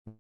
Good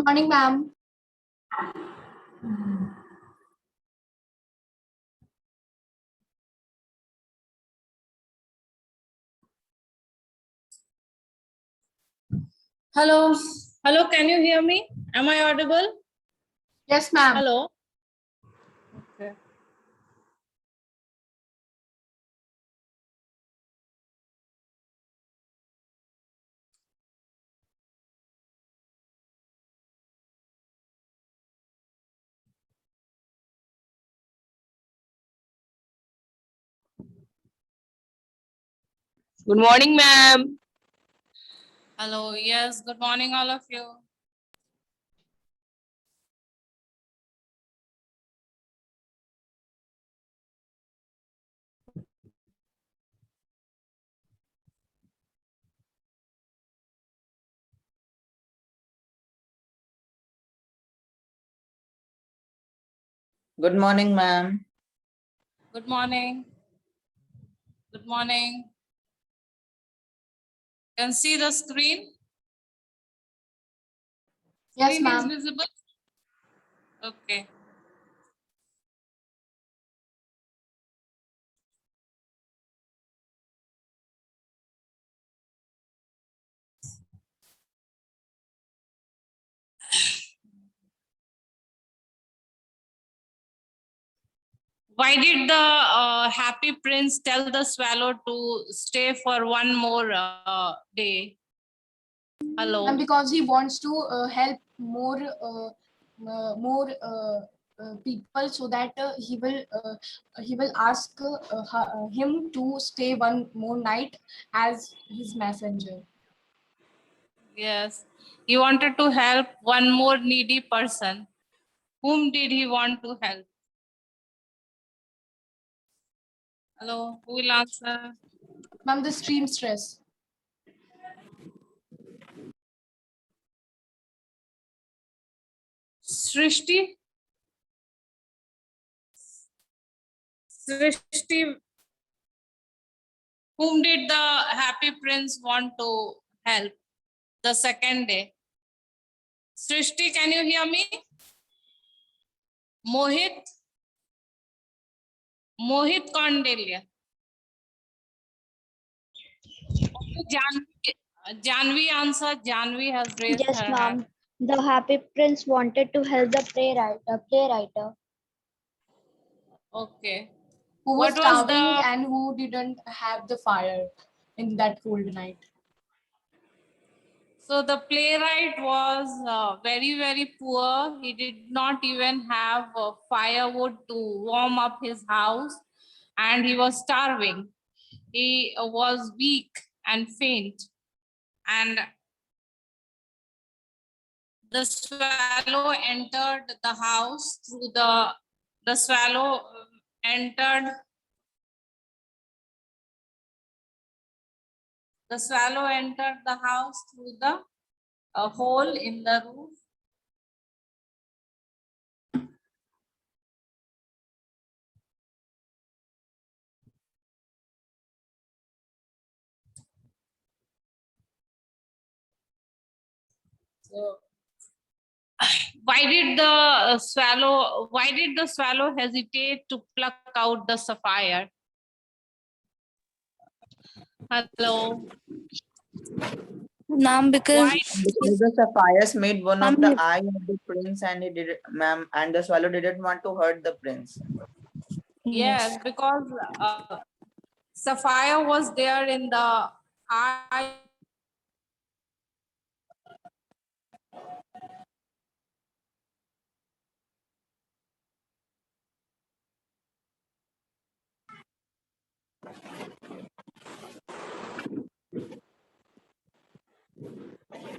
morning, ma'am. Hello. Hello, can you hear me? Am I audible? Yes, ma'am. Hello. Okay. Good morning, ma'am. Hello. Yes, good morning, all of you. Good morning, ma'am. Good morning. Good morning. Can see the screen? Yes, Screen is ma'am. visible? Okay. Why did the happy prince tell the swallow to stay for one more day? Hello. And because he wants to help more people, so that he will ask him to stay one more night as his messenger. Yes. He wanted to help one more needy person. Whom did he want to help? Hello. Who will answer? Ma'am, the stream stress. Srishti? Srishti, whom did the happy prince want to help the second day? Srishti, can you hear me? Mohit? Mohit Kondelia. Janvi answer. Janvi has raised Yes, her ma'am. hand. The happy prince wanted to help the playwright. Okay. Who was What was starving the- and who didn't have the fire in that cold night. So the playwright was very, very poor. He did not even have firewood to warm up his house, and he was starving. He was weak and faint, and the swallow entered the house through the swallow entered the house through the hole in the roof. So why did the swallow hesitate to pluck out the sapphire? Hello. Ma'am, because Why? Because the sapphires made one of Ma'am, the you- eye of the prince, and he did it, ma'am, and the swallow didn't want to hurt the prince. Yes, because sapphire was there in the eye.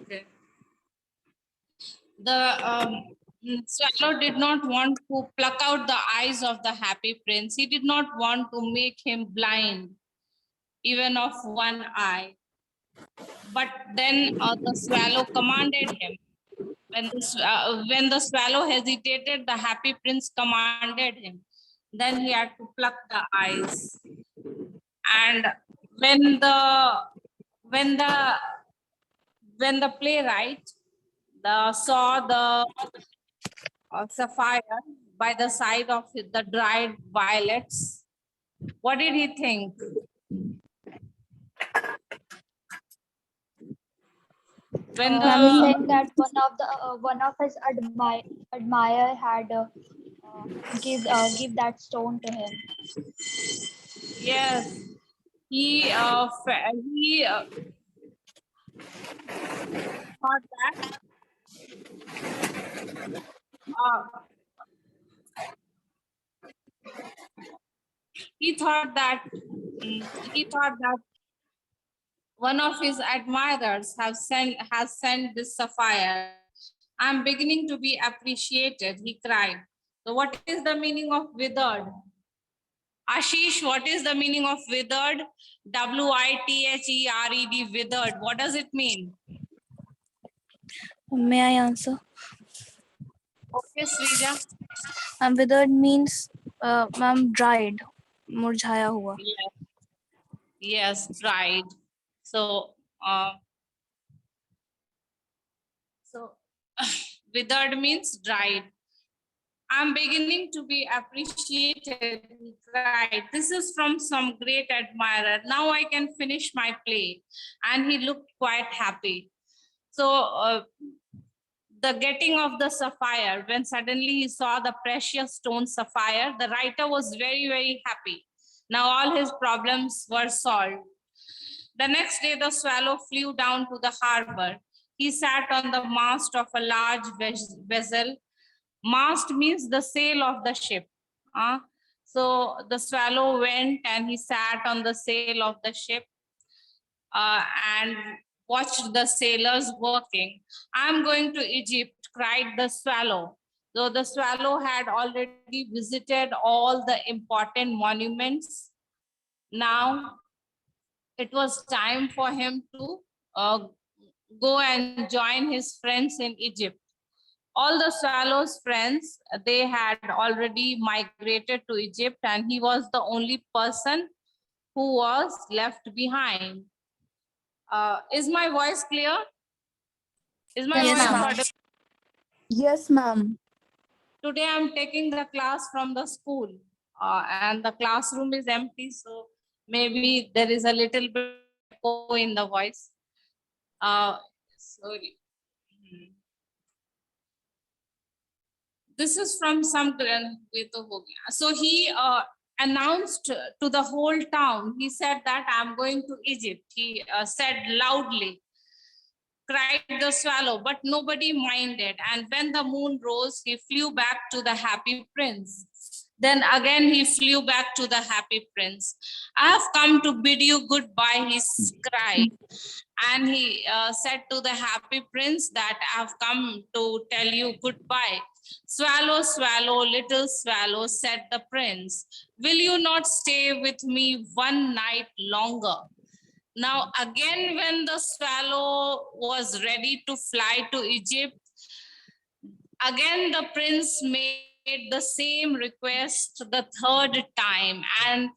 Okay. The swallow did not want to pluck out the eyes of the happy prince. He did not want to make him blind, even of one eye. But then the swallow commanded him. When the swallow hesitated, the happy prince commanded him. Then he had to pluck the eyes. And when the when the when the playwright saw the sapphire by the side of the dried violets, what did he think? When He the said that one of his admirer had give that stone to him. yes, he thought that uh, he thought that he thought that one of his admirers has sent this sapphire. I'm beginning to be appreciated, he cried. So what is the meaning of withered? Ashish, what is the meaning of withered? W-I-T-H-E-R-E-D, withered. What does it mean? may I answer? Okay, Srija. Withered means, ma'am, dried, murjhaya hua. Yes, yes, dried. So, withered means dried. I'm beginning to be appreciated, he cried. This is from some great admirer. Now I can finish my play. And he looked quite happy. So the getting of the sapphire, when suddenly he saw the precious stone sapphire, the writer was very, very happy. Now all his problems were solved. The next day, the swallow flew down to the harbor. He sat on the mast of a large vessel. Mast means the sail of the ship. So the swallow went and he sat on the sail of the ship and watched the sailors working. I'm going to Egypt, cried the swallow. So the swallow had already visited all the important monuments. Now it was time for him to go and join his friends in Egypt. All the swallow's friends, they had already migrated to Egypt, and he was the only person who was left behind. Is my voice clear? Is my Yes, voice ma'am. audible? Yes, ma'am. Today I'm taking the class from the school and the classroom is empty, so maybe there is a little bit echo in the voice. Sorry. This is from some. So he announced to the whole town. He said that I'm going to Egypt. He said loudly, cried the swallow, but nobody minded. And when the moon rose, he flew back to the happy prince. Then again he flew back to the happy prince. I have come to bid you goodbye, he cried. And he said to the happy prince that I have come to tell you goodbye. Swallow, swallow, little swallow, said the prince, will you not stay with me one night longer? Now again, when the swallow was ready to fly to Egypt, again the prince made the same request the third time. And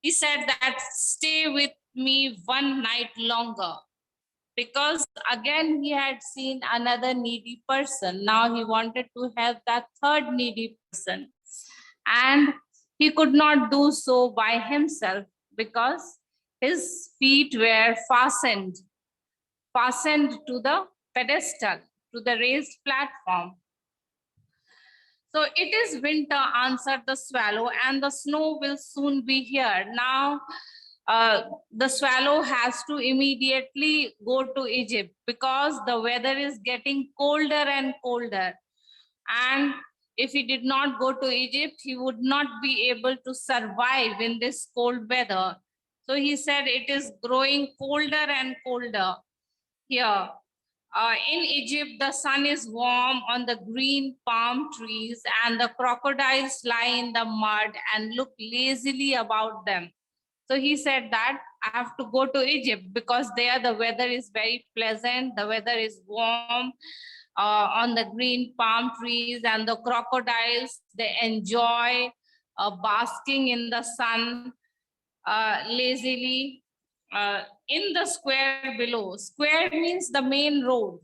he said that stay with me one night longer. Because again, he had seen another needy person. Now he wanted to help that third needy person. And he could not do so by himself because his feet were fastened to the pedestal, to the raised platform. So it is winter, answered the swallow, and the snow will soon be here. Now, the swallow has to immediately go to Egypt because the weather is getting colder and colder. And if he did not go to Egypt, he would not be able to survive in this cold weather. So he said it is growing colder and colder here. In Egypt, the sun is warm on the green palm trees, and the crocodiles lie in the mud and look lazily about them. So he said that I have to go to Egypt because there the weather is very pleasant, the weather is warm on the green palm trees, and the crocodiles, they enjoy basking in the sun lazily. In the square below, square means the main road.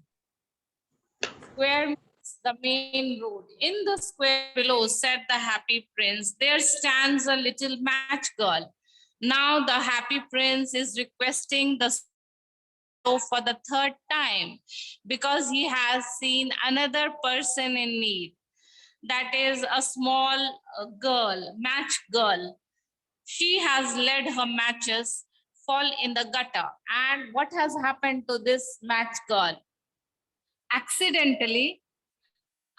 Square means the main road. In the square below, said the happy prince, there stands a little match girl. Now the happy prince is requesting the swallow for the third time because he has seen another person in need. That is a small girl, match girl. She has let her matches fall in the gutter. And what has happened to this match girl? Accidentally,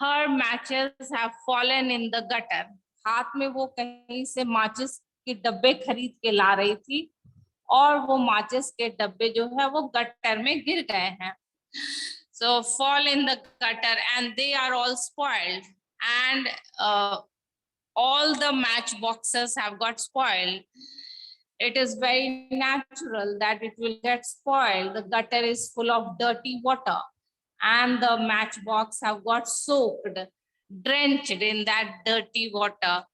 her matches have fallen in the gutter. हाथ में वो कहीं से माचिस के डब्बे खरीद के ला रही थी और वो माचिस के डब्बे जो है वो गटर में गिर गए हैं. So fall in the gutter and they are all spoiled, and all the match boxes have got spoiled. It is very natural that it will get spoiled. The gutter is full of dirty water and the matchbox have got soaked, drenched in that dirty water,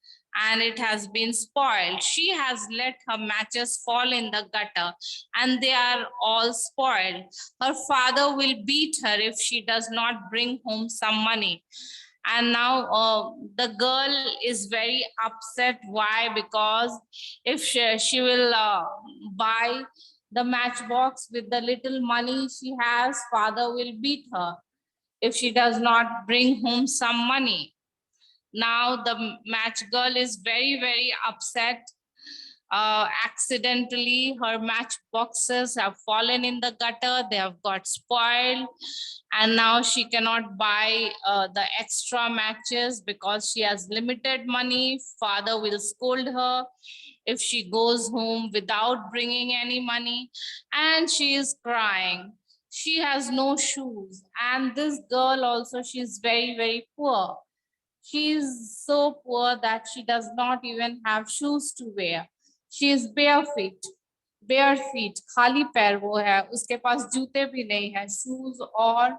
and it has been spoiled. She has let her matches fall in the gutter and they are all spoiled. Her father will beat her if she does not bring home some money. And now the girl is very upset. Why? Because if she will buy the matchbox with the little money she has, father will beat her. if she does not bring home some money. Now the match girl is very, very upset. Accidentally, her match boxes have fallen in the gutter, they have got spoiled, and now she cannot buy the extra matches because she has limited money. Father will scold her if she goes home without bringing any money, and she is crying. She has no shoes, and this girl also, she is very, very poor. She is so poor that she does not even have shoes to wear. She is bare feet, खाली पैर वो है, उसके पास जूते भी नहीं है, shoes और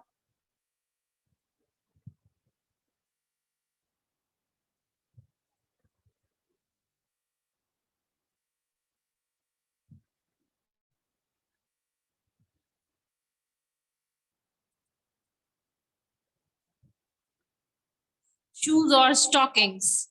shoes or stockings.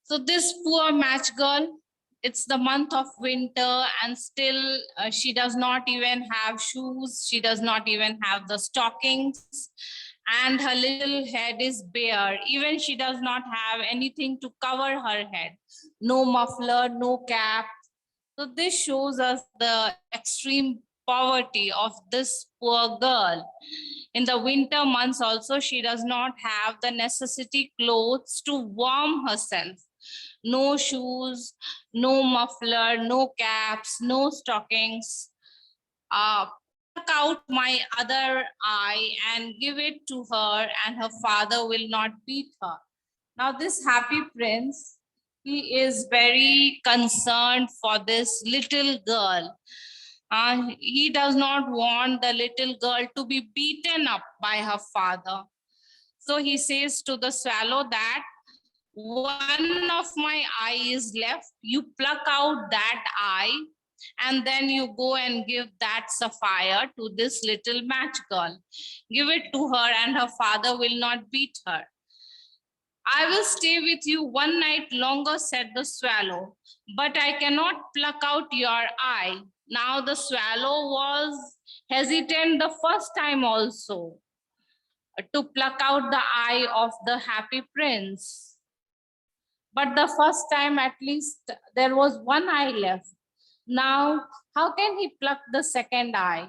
So this poor match girl, it's the month of winter and still she does not even have shoes. She does not even have the stockings and her little head is bare. Even she does not have anything to cover her head. No muffler, no cap. So this shows us the extreme poverty of this poor girl. In the winter months also, she does not have the necessary clothes to warm herself. No shoes, no muffler, no caps, no stockings. Pluck out my other eye and give it to her, and her father will not beat her. Now this happy prince, he is very concerned for this little girl. He does not want the little girl to be beaten up by her father. So he says to the swallow that one of my eye is left, you pluck out that eye and then you go and give that sapphire to this little match girl. Give it to her and her father will not beat her. I will stay with you one night longer, said the swallow, but I cannot pluck out your eye. Now the swallow was hesitant the first time also to pluck out the eye of the happy prince. But the first time at least there was one eye left. Now, how can he pluck the second eye?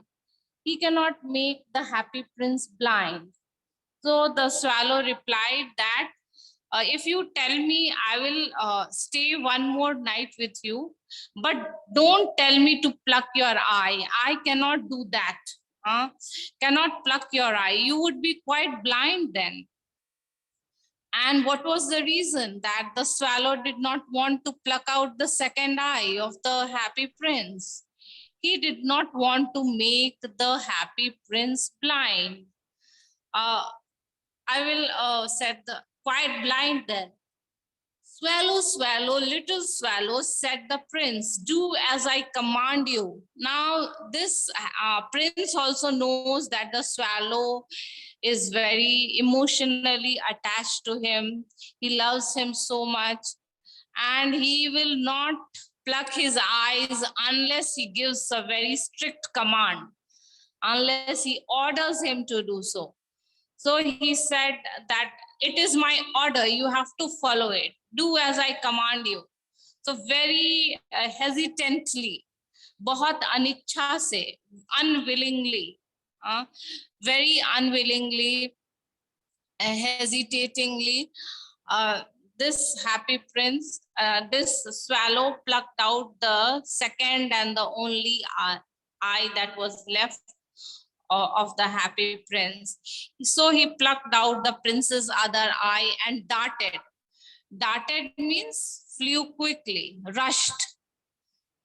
He cannot make the happy prince blind. So the swallow replied that if you tell me, I will stay one more night with you, but don't tell me to pluck your eye. I cannot do that. Cannot pluck your eye. You would be quite blind then. And what was the reason that the swallow did not want to pluck out the second eye of the happy prince? He did not want to make the happy prince blind. I will set the quite blind then. Swallow, swallow, little swallow, said the prince, do as I command you. Now this prince also knows that the swallow is very emotionally attached to him. He loves him so much and he will not pluck his eyes unless he gives a very strict command, unless he orders him to do so. So he said that it is my order, you have to follow it. Do as I command you. So very hesitantly, बहुत अनिच्छा से, unwillingly, very unwillingly, hesitatingly, this happy prince, this swallow plucked out the second and the only eye that was left of the happy prince. So he plucked out the prince's other eye and darted. Darted means flew quickly, rushed.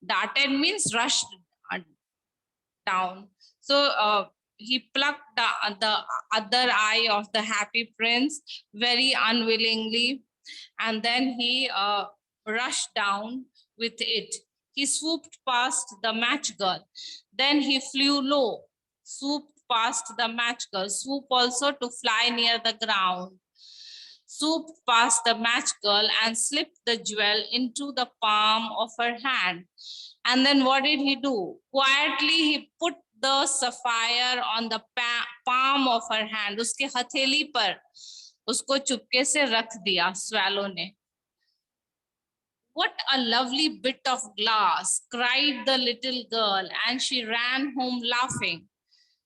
Darted means rushed down. So he plucked the other eye of the happy prince very unwillingly, and then he rushed down with it. He swooped past the match girl. Then he flew low, swooped past the match girl. Swoop also to fly near the ground. Swooped past the match girl and slipped the jewel into the palm of her hand. And then what did he do? Quietly, he put the sapphire on the palm of her hand, उसके हथेली पर उसको चुपके से रख दिया swallow ने. What a lovely bit of glass, cried the little girl, and she ran home laughing.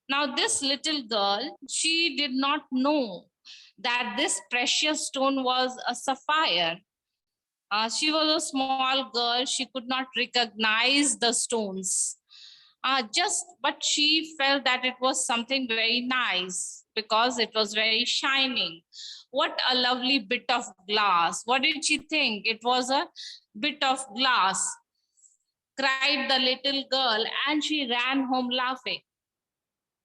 Now this little girl, she did not know that this precious stone was a sapphire. She was a small girl, she could not recognize the stones. But she felt that it was something very nice because it was very shining. What a lovely bit of glass. What did she think? It was a bit of glass, cried the little girl, and she ran home laughing.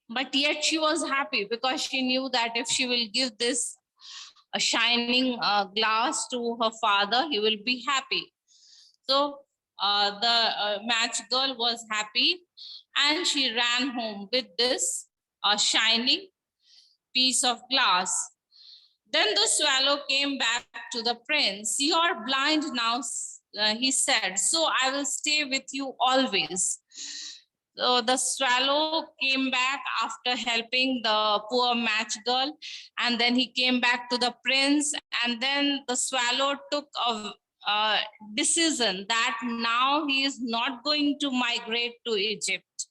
But yet she was happy because she knew that if she will give this a shining glass to her father, he will be happy. So the match girl was happy and she ran home with this shining piece of glass. Then the swallow came back to the prince. You are blind now, he said, so I will stay with you always. So the swallow came back after helping the poor match girl, and then he came back to the prince, and then the swallow took a decision that now he is not going to migrate to Egypt.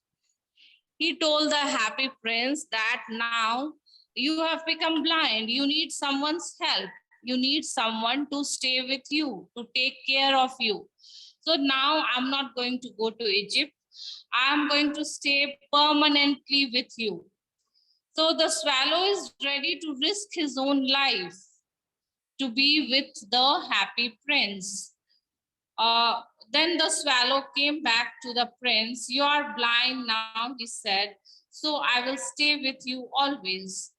He told the happy prince that now you have become blind, you need someone's help, you need someone to stay with you, to take care of you. So now I'm not going to go to Egypt, I'm going to stay permanently with you. So the swallow is ready to risk his own life to be with the happy prince. Then the swallow came back to the prince. You are blind now, he said, so I will stay with you always.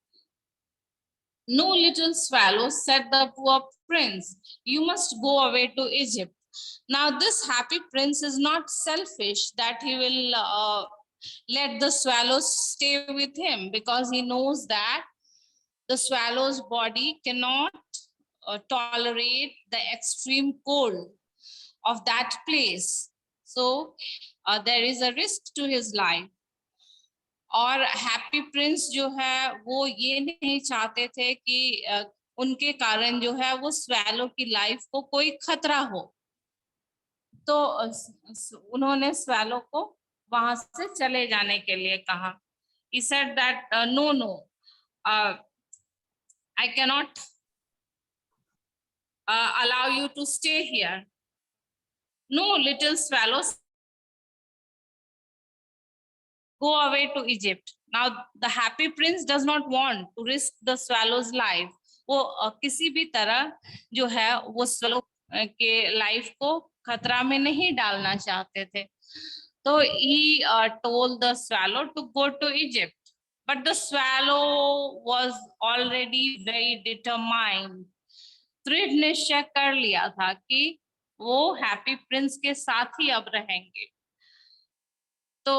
No, little swallow, said the poor prince, you must go away to Egypt. Now this happy prince is not selfish that he will let the swallow stay with him, because he knows that the swallow's body cannot tolerate the extreme cold of that place. So there is a risk to his life. और happy Prince जो है वो ये नहीं चाहते थे कि उनके कारण जो है वो स्वैलो की लाइफ को कोई खतरा हो, तो उन्होंने स्वैलो को वहां से चले जाने के लिए कहा. He said that no, I cannot allow you to stay here. No, little swallow, go away to Egypt. Now the happy prince does not want to risk the swallow's life. वो किसी भी तरह जो है वो swallow के life को खतरा में नहीं डालना चाहते थे. तो he told the swallow to go to Egypt, but the swallow was already very determined. दृढ़ निश्चय कर लिया था कि वो हैप्पी प्रिंस के साथ ही अब रहेंगे. तो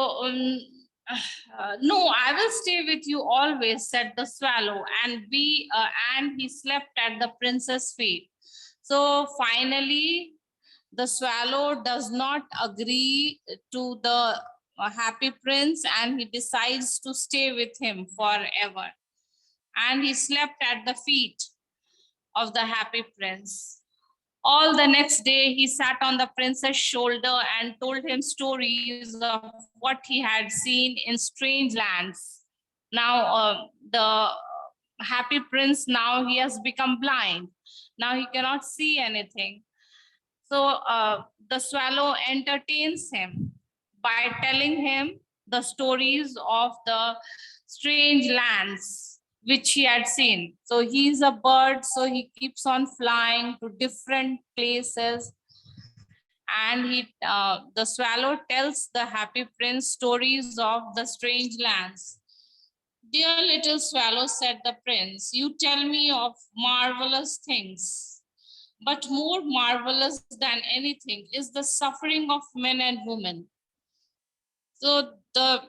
no, I will stay with you always, said the swallow, and he slept at the prince's feet. So finally, the swallow does not agree to the happy prince, and he decides to stay with him forever. And he slept at the feet of the happy prince. All the next day, he sat on the prince's shoulder and told him stories of what he had seen in strange lands. Now, the happy prince, now he has become blind. Now he cannot see anything. So the swallow entertains him by telling him the stories of the strange lands which he had seen. So he is a bird, so he keeps on flying to different places, and the swallow tells the happy prince stories of the strange lands. Dear little swallow, said the prince, you tell me of marvelous things, but more marvelous than anything is the suffering of men and women. So the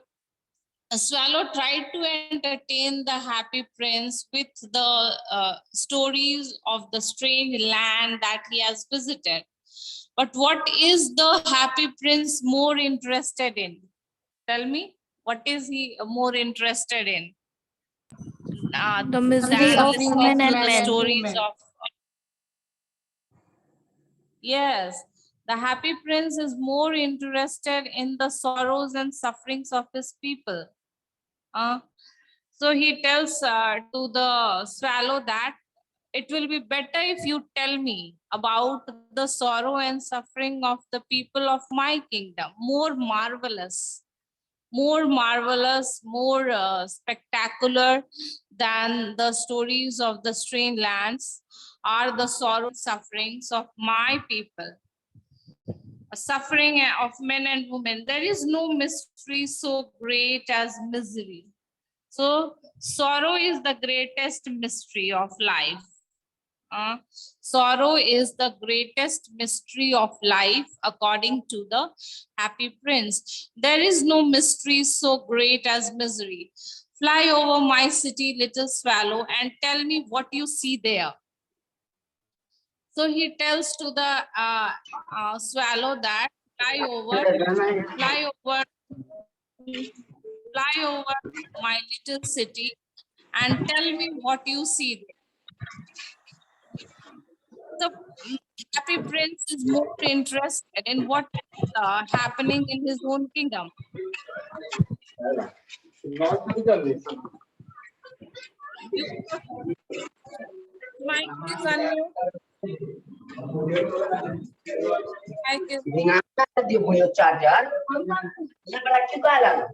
swallow tried to entertain the happy prince with the stories of the strange land that he has visited. But what is the happy prince more interested in? Tell me, what is he more interested in? The misery of listening women to and the men. stories women. of. Yes, the happy prince is more interested in the sorrows and sufferings of his people. So he tells to the swallow that it will be better if you tell me about the sorrow and suffering of the people of my kingdom. More marvelous, more spectacular than the stories of the strange lands are the sorrow and sufferings of my people. Suffering of men and women. There is no mystery so great as misery. So sorrow is the greatest mystery of life. Sorrow is the greatest mystery of life, according to the happy prince. There is no mystery so great as misery. Fly over my city, little swallow, and tell me what you see there. So he tells to the swallow that fly over my little city and tell me what you see there. The happy prince is more interested in what is happening in his own kingdom. Mic is unmute. Mic is Dia punya charger, nak berat juga lah.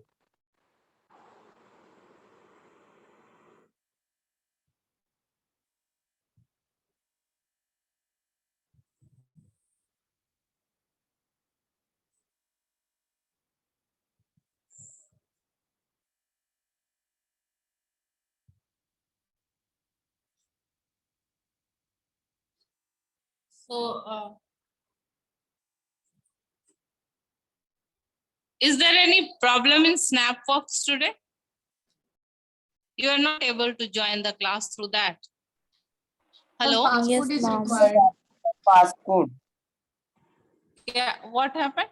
so. Is there any problem in Snapbox today? You are not able to join the class through that. Hello? Passport Yes, is ma'am. required. Passport. Yeah, what happened?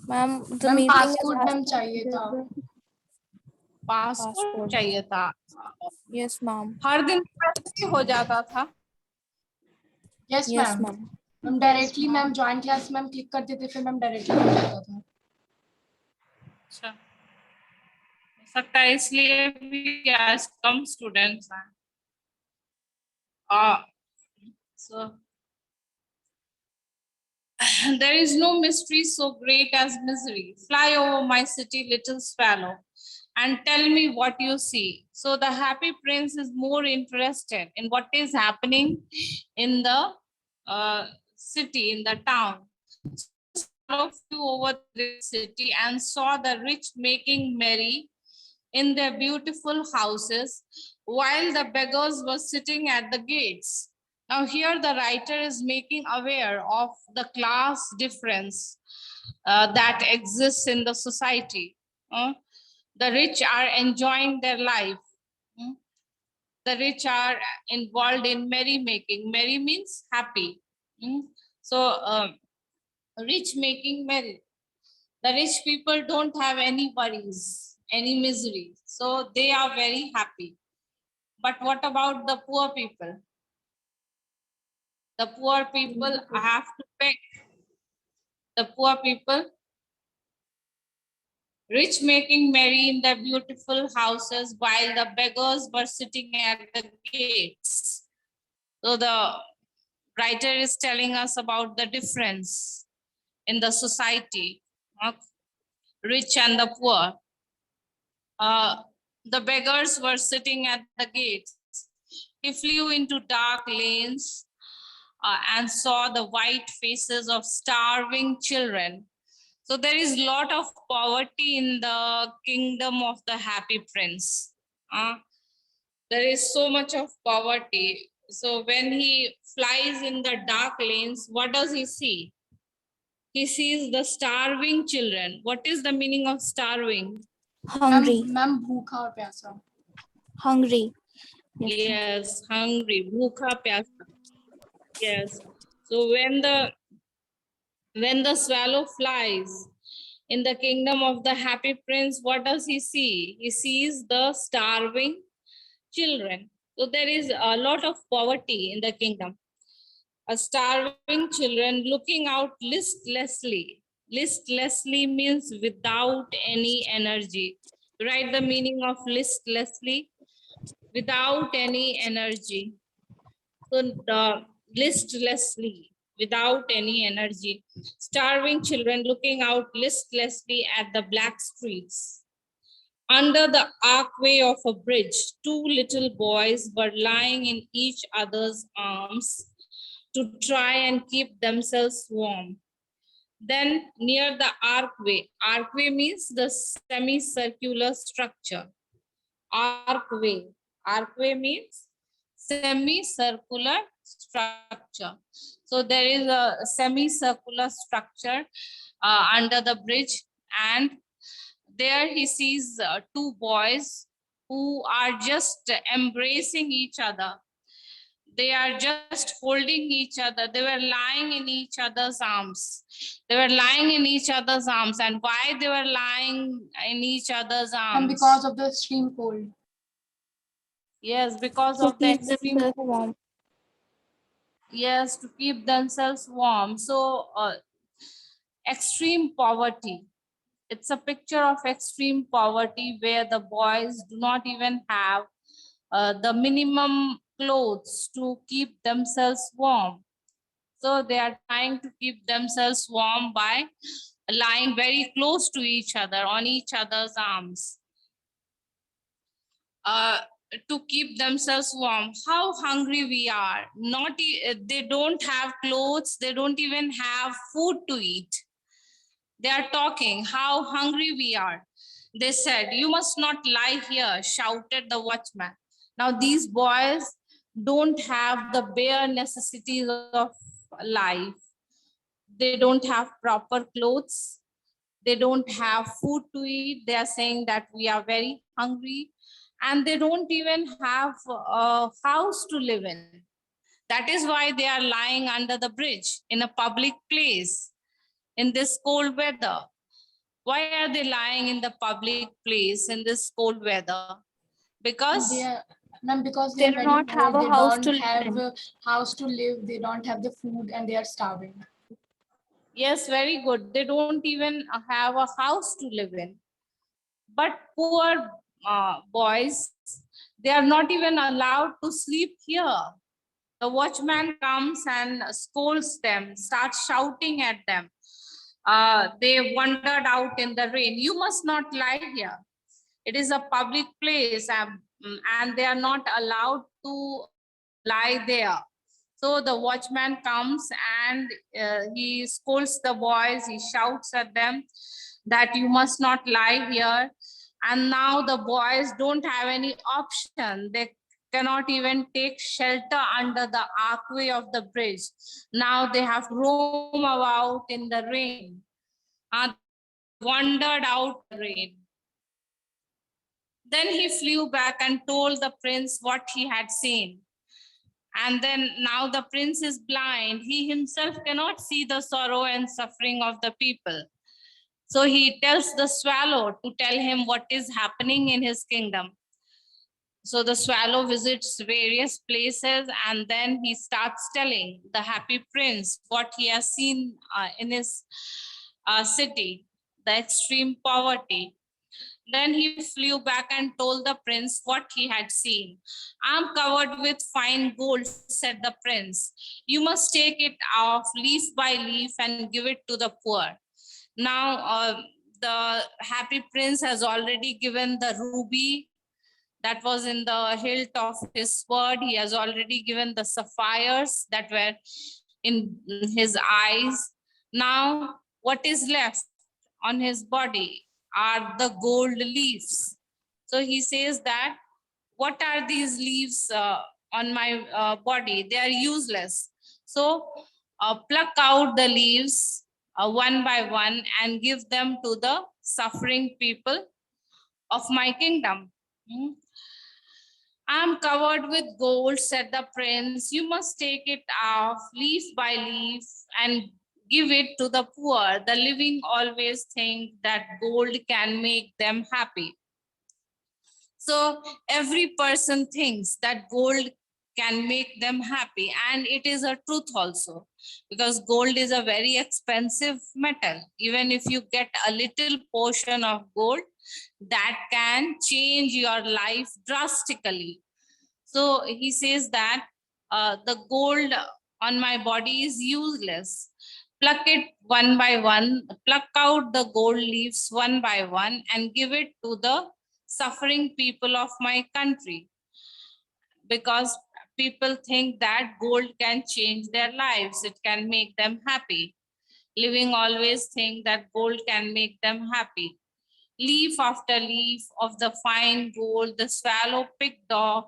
Ma'am, the Ma'am, meeting is passport after ma'am चाहिए था. Passport Passport. चाहिए था. Yes, ma'am. हर दिन कैसे हो जाता था? Yes, Yes, ma'am. ma'am. Ma'am directly ma'am join class ma'am click करते थे फिर मैम डायरेक्टली हो जाता था. अच्छा. हो सकता है इसलिए भी आज कम स्टूडेंट्स हैं. So there is no mystery so great as misery. Fly over my city, little swallow, and tell me what you see. So the happy prince is more interested in what is happening in the city, in the town. Swallow flew over the city and saw the rich making merry in their beautiful houses, while the beggars were sitting at the gates. Now here the writer is making aware of the class difference that exists in the society. The rich are enjoying their life. The rich are involved in merrymaking. Merry means happy. So rich making merry. The rich people don't have any worries, any misery. So they are very happy. But what about the poor people? The poor people have to beg. The poor people, rich making merry in their beautiful houses while the beggars were sitting at the gates. So the writer is telling us about the difference in the society of rich and the poor. The beggars were sitting at the gates. He flew into dark lanes and saw the white faces of starving children. So there is a lot of poverty in the kingdom of the happy prince. There is so much of poverty. So when he flies in the dark lanes, what does he see? He sees the starving children. What is the meaning of starving? Hungry. Ma'am भूखा और प्यासा. Hungry. Yes, hungry, bhukha pyasa. Yes. So when the swallow flies in the kingdom of the happy prince, what does he see? He sees the starving children. So there is a lot of poverty in the kingdom. A starving children looking out listlessly. Listlessly means without any energy. Write the meaning of listlessly. Without any energy. So the listlessly, without any energy. Starving children looking out listlessly at the black streets. Under the archway of a bridge, two little boys were lying in each other's arms to try and keep themselves warm. Then near the archway means the semicircular structure. Archway means semicircular structure. So there is a semicircular structure under the bridge, and there he sees two boys who are just embracing each other. They are just holding each other. They were lying in each other's arms. They were lying in each other's arms. And why they were lying in each other's arms? And because of the extreme cold. Yes, because To of the keep extreme themselves cold. warm. Yes, to keep themselves warm. So extreme poverty. It's a picture of extreme poverty where the boys do not even have the minimum clothes to keep themselves warm. So they are trying to keep themselves warm by lying very close to each other on each other's arms. To keep themselves warm. How hungry we are. They don't have clothes. They don't even have food to eat. They are talking how hungry we are. They said, "You must not lie here," shouted the watchman. Now these boys don't have the bare necessities of life. They don't have proper clothes. They don't have food to eat. They are saying that we are very hungry, and they don't even have a house to live in. That is why they are lying under the bridge in a public place in this cold weather. Why are they lying in the public place in this cold weather? Because Because They are do very not poor, have a they house don't to live have in. a house to live, they don't have the food, and they are starving. yes, very good. They don't even have a house to live in. But poor boys, they are not even allowed to sleep here. The watchman comes and scolds them, starts shouting at them. They wandered out in the rain. You must not lie here. It is a public place, and they are not allowed to lie there. So the watchman comes and he scolds the boys. He shouts at them that you must not lie here. And now the boys don't have any option. They cannot even take shelter under the archway of the bridge. Now they have to roam about in the rain. Wandered out in the rain. Then he flew back and told the prince what he had seen. And then now the prince is blind. He himself cannot see the sorrow and suffering of the people. So he tells the swallow to tell him what is happening in his kingdom. So the swallow visits various places, and then he starts telling the happy prince what he has seen in his city, the extreme poverty. Then he flew back and told the prince what he had seen. "I'm covered with fine gold," said the prince. "You must take it off leaf by leaf and give it to the poor." Now, the happy prince has already given the ruby that was in the hilt of his sword. He has already given the sapphires that were in his eyes. Now, what is left on his body are the gold leaves. So he says that, "What are these leaves on my body? They are useless. So pluck out the leaves one by one and give them to the suffering people of my kingdom." "I'm covered with gold," said the prince. "You must take it off leaf by leaf and give it to the poor. The living always think that gold can make them happy." So every person thinks that gold can make them happy, and it is a truth also, because gold is a very expensive metal. Even if you get a little portion of gold, that can change your life drastically. So he says that the gold on my body is useless. Pluck it one by one, pluck out the gold leaves one by one and give it to the suffering people of my country. Because people think that gold can change their lives, it can make them happy. Living always think that gold can make them happy. Leaf after leaf of the fine gold the swallow picked off,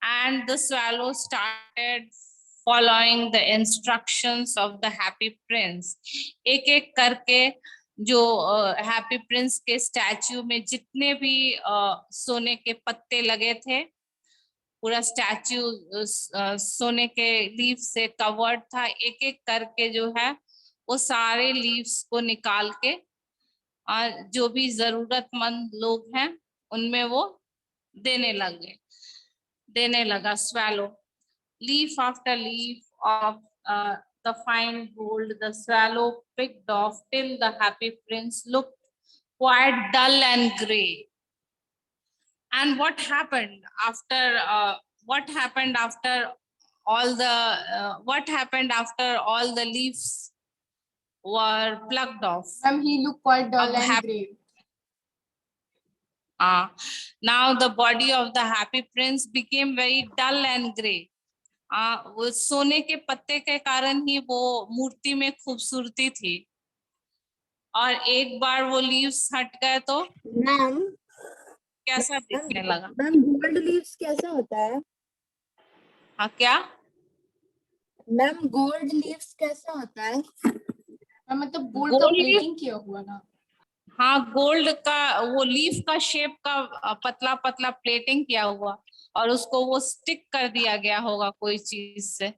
and the swallow started following the instructions of the happy prince. एक एक करके जो happy Prince के statue में जितने भी सोने के पत्ते लगे थे, पूरा स्टैच्यू सोने के लीफ से कवर्ड था, एक एक करके जो है वो सारे लीव्स को निकाल के और जो भी जरूरतमंद लोग हैं उनमें वो देने लगा swallow. Leaf after leaf of the fine gold the swallow picked off till the happy prince looked quite dull and grey. And what happened after all the leaves were plucked off? He looked quite dull Ab and grey. Now the body of the happy prince became very dull and grey. वो सोने के पत्ते के कारण ही वो मूर्ति में खूबसूरती थी, और एक बार वो लीव्स हट गए तो मैम कैसा दिखने लगा? मैम गोल्ड लीव्स कैसा होता है? हाँ क्या मैम गोल्ड लीव्स कैसा होता है? मतलब गोल्ड का प्लेटिंग किया हुआ ना? हाँ, गोल्ड का वो लीफ का शेप का पतला पतला प्लेटिंग किया हुआ, और उसको वो स्टिक कर दिया गया होगा कोई चीज से,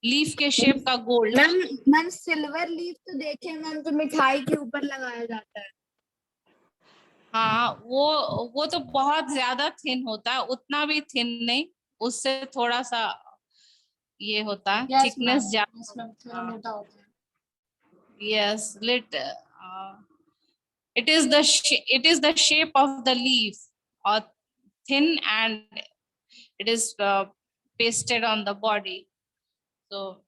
लीफ के शेप का गोल्ड। मैम सिल्वर लीफ तो देखे मैम, तो मिठाई के ऊपर लगाया जाता है। हाँ, वो तो बहुत ज्यादा थिन होता है, उतना भी थिन नहीं, उससे थोड़ा सा ये होता है, थिकनेस ज्यादा, थोड़ा मोटा होता है। Yes, it is the shape of the leaf, or thin, and it is pasted on the body. So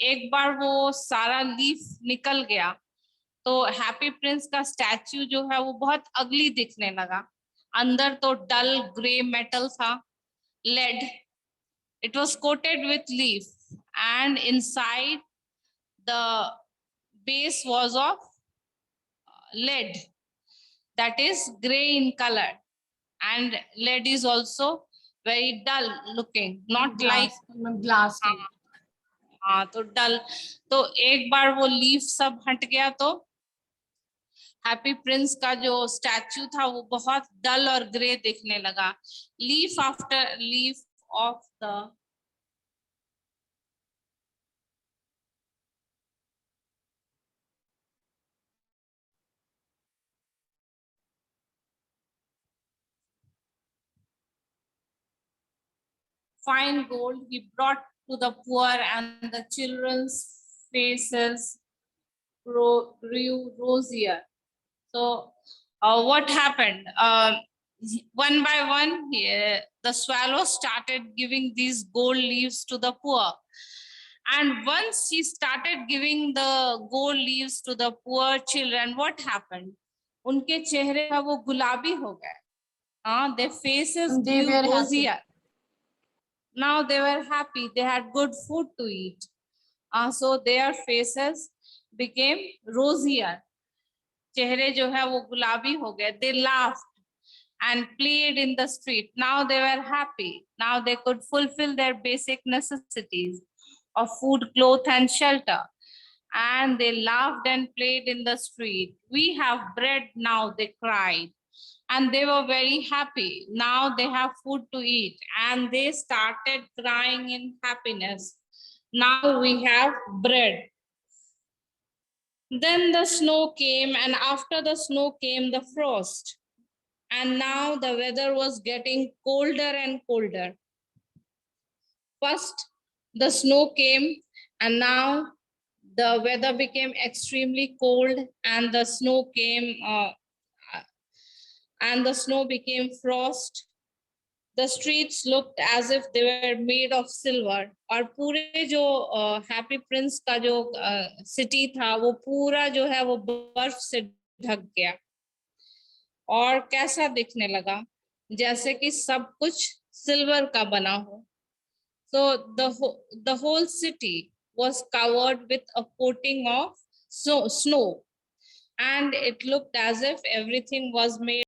एक बार वो सारा लीफ निकल गया तो हैप्पी प्रिंस का स्टैच्यू जो है वो बहुत अगली दिखने लगा। अंदर तो डल ग्रे मेटल था, lead. It was coated with leaf, and inside the base was of lead, that is gray in color, and lead is also very dull looking, not like glass. हाँ, तो डल, तो एक बार वो लीफ सब हट गया तो हैप्पी प्रिंस का जो स्टैच्यू था वो बहुत डल और ग्रे दिखने लगा। Leaf after leaf of the fine gold he brought to the poor, and the children's faces grew rosier. So what happened? One by one, the swallow started giving these gold leaves to the poor. And once he started giving the gold leaves to the poor children, what happened? उनके चेहरे का वो गुलाबी हो गए. Their faces grew rosier. Now they were happy. They had good food to eat. So their faces became rosier. चेहरे जो है वो गुलाबी हो गए. They laughed and played in the street. Now they were happy. Now they could fulfill their basic necessities of food, clothes, and shelter. And they laughed and played in the street. We have bread now, they cried. And they were very happy. Now they have food to eat. And they started crying in happiness. Now we have bread. Then the snow came, and after the snow came the frost. and now the weather was getting colder and colder. First, the snow came, and now the weather became extremely cold, and the snow came, and the snow became frost. The streets looked as if they were made of silver. और पूरे जो happy Prince का जो city था वो पूरा जो है वो बर्फ से ढक गया और कैसा दिखने लगा जैसे कि सब कुछ सिल्वर का बना हो. So the whole city was covered with a coating of snow, and it looked as if everything was made